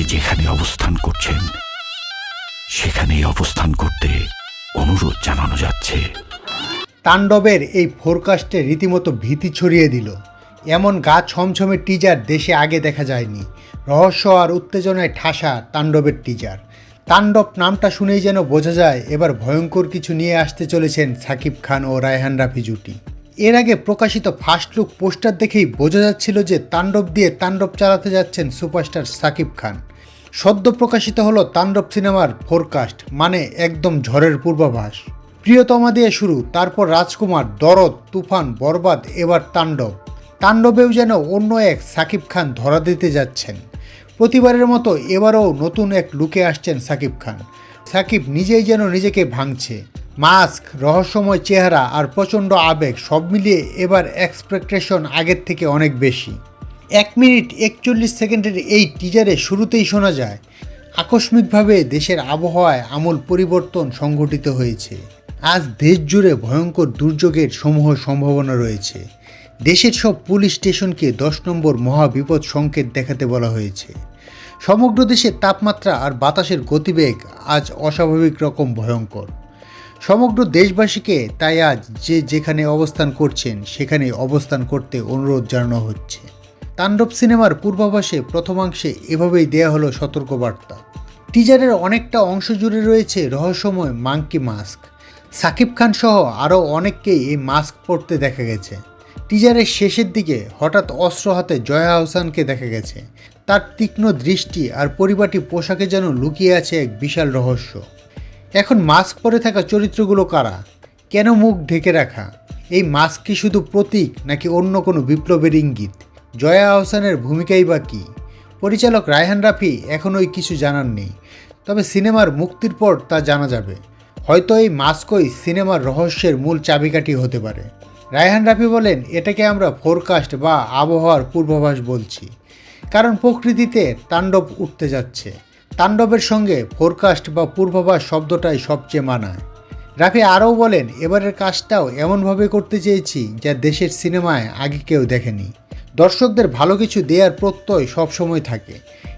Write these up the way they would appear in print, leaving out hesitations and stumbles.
যেখানে অবস্থান করছেন সেখানেই অবস্থান করতে অনুরোধ জানানো যাচ্ছে। তাণ্ডবের এই ফোরকাস্টে রীতিমতো ভীতি ছড়িয়ে দিল। এমন গা ছমছমে টিজার দেশে আগে দেখা যায়নি। রহস্য আর উত্তেজনায় ঠাসা তাণ্ডবের টিজার। তাণ্ডব নামটা শুনেই যেন বোঝা যায় এবার ভয়ঙ্কর কিছু নিয়ে আসতে চলেছেন সাকিব খান ও রায়হান রাফি জুটি। এর আগে প্রকাশিত ফার্স্ট লুক পোস্টার দেখেই বোঝা যাচ্ছিল যে তাণ্ডব দিয়ে তাণ্ডব চালাতে যাচ্ছেন সুপারস্টার সাকিব খান। সদ্য প্রকাশিত হলো তাণ্ডব সিনেমার ফোরকাস্ট, মানে একদম ঝড়ের পূর্বাভাস। প্রিয়তমা দিয়ে শুরু, তারপর রাজকুমার, দরদ, তুফান, বরবাদ, এবার তাণ্ডব। তাণ্ডবেও যেন অন্য এক সাকিব খান ধরা দিতে যাচ্ছেন। প্রতিবারের মতো এবারও নতুন এক লুকে আসছেন সাকিব খান। সাকিব নিজেই যেন নিজেকে ভাঙছে। মাস্ক, রহস্যময় চেহারা আর প্রচণ্ড আবেগ সব মিলিয়ে এবার এক্সপেকটেশন আগের থেকে অনেক বেশি। 1 মিনিট 41 সেকেন্ডের এই টিজারে শুরুতেই শোনা যায় আকস্মিকভাবে দেশের আবহাওয়ায় আমূল পরিবর্তন সংঘটিত হয়েছে। আজ দেশ জুড়ে ভয়ঙ্কর দুর্যোগের সমূহ সম্ভাবনা রয়েছে। দেশের সব পুলিশ স্টেশনকে 10 নম্বর মহাবিপদ সংকেত দেখাতে বলা হয়েছে। সমগ্র দেশের তাপমাত্রা আর বাতাসের গতিবেগ আজ অস্বাভাবিক রকম ভয়ঙ্কর। সমগ্র দেশবাসীকে তাই আজ যে যেখানে অবস্থান করছেন সেখানে অবস্থান করতে অনুরোধ জানানো হচ্ছে। তাণ্ডব সিনেমার পূর্বাভাসে প্রথমাংশে এভাবেই দেয়া হলো সতর্কবার্তা। টিজারের অনেকটা অংশ জুড়ে রয়েছে রহস্যময় মাঙ্কি মাস্ক। সাকিব খান সহ আরও অনেককেই এই মাস্ক পরতে দেখা গেছে। টিজারের শেষের দিকে হঠাৎ অস্ত্র হাতে জয়া আহসানকে দেখা গেছে। তার তীক্ষ্ণ দৃষ্টি আর পরিপাটি পোশাকে যেন লুকিয়ে আছে এক বিশাল রহস্য। এখন মাস্ক পরে থাকা চরিত্রগুলো কারা? কেন মুখ ঢেকে রাখা? এই মাস্ক কি শুধু প্রতীক নাকি অন্য কোনো বিপ্লবের ইঙ্গিত? জয়া আহসানের ভূমিকাই বা কী? পরিচালক রায়হান রাফি এখনোই কিছু জানার নেই, তবে সিনেমার মুক্তির পর তা জানা যাবে। হয়তো এই মাস্কই সিনেমার রহস্যের মূল চাবিকাঠি হতে পারে। রায়হান রাফি বলেন, এটাকে আমরা ফোরকাস্ট বা আবহাওয়ার পূর্বাভাস বলছি, কারণ প্রকৃতিতে তাণ্ডব উঠতে যাচ্ছে। তাণ্ডবের সঙ্গে ফোরকাস্ট বা পূর্বাভাস শব্দটাই সবচেয়ে মানায়। রাফি আরও বলেন, এবারের কাজটাও এমনভাবে করতে চেয়েছি যা দেশের সিনেমায় আগে কেউ দেখেনি। দর্শকদের ভালো কিছু দেওয়ার প্রত্যয় সবসময় থাকে।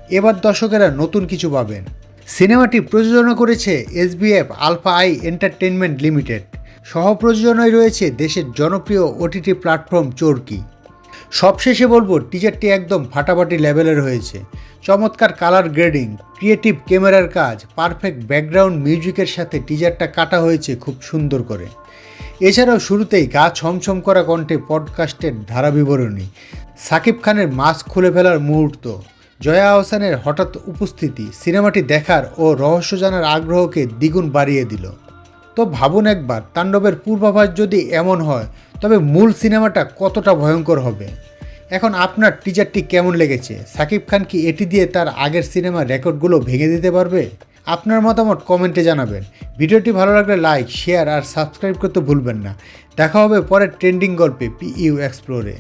এবার দর্শকেরা নতুন কিছু পাবেন। সিনেমাটি প্রযোজনা করেছে SBF alpha I entertainment limited. সহ-প্রযোজনায় রয়েছে দেশের জনপ্রিয় OTT প্ল্যাটফর্ম চরকি। সবশেষে বলবো, টিজারটি একদম ফাটাফাটি লেভেলের হয়েছে। চমৎকার কালার গ্রেডিং, ক্রিয়েটিভ ক্যামেরার কাজ, পারফেক্ট ব্যাকগ্রাউন্ড মিউজিকের সাথে টিজারটা কাটা হয়েছে খুব সুন্দর করে। এছাড়াও শুরুতেই গা ছমছম করা কণ্ঠে পডকাস্টের ধারা বিবরণী, সাকিব খানের মাস্ক খুলে ফেলার মুহূর্ত, জয়া আহসানের হঠাৎ উপস্থিতি সিনেমাটি দেখার ও রহস্য জানার আগ্রহকে দ্বিগুণ বাড়িয়ে দিল। তো ভাবুন একবার, তাণ্ডবের পূর্বাভাস যদি এমন হয় তবে মূল সিনেমাটা কতটা ভয়ঙ্কর হবে। এখন আপনার টিজারটি কেমন লেগেছে? সাকিব খান কি এটি দিয়ে তার আগের সিনেমার রেকর্ডগুলো ভেঙে দিতে পারবে? আপনার মতামত কমেন্টে জানাবেন। ভিডিওটি ভালো লাগলে লাইক, শেয়ার আর সাবস্ক্রাইব করতে ভুলবেন না। দেখা হবে পরের ট্রেন্ডিং গল্পে PU এক্সপ্লোরে।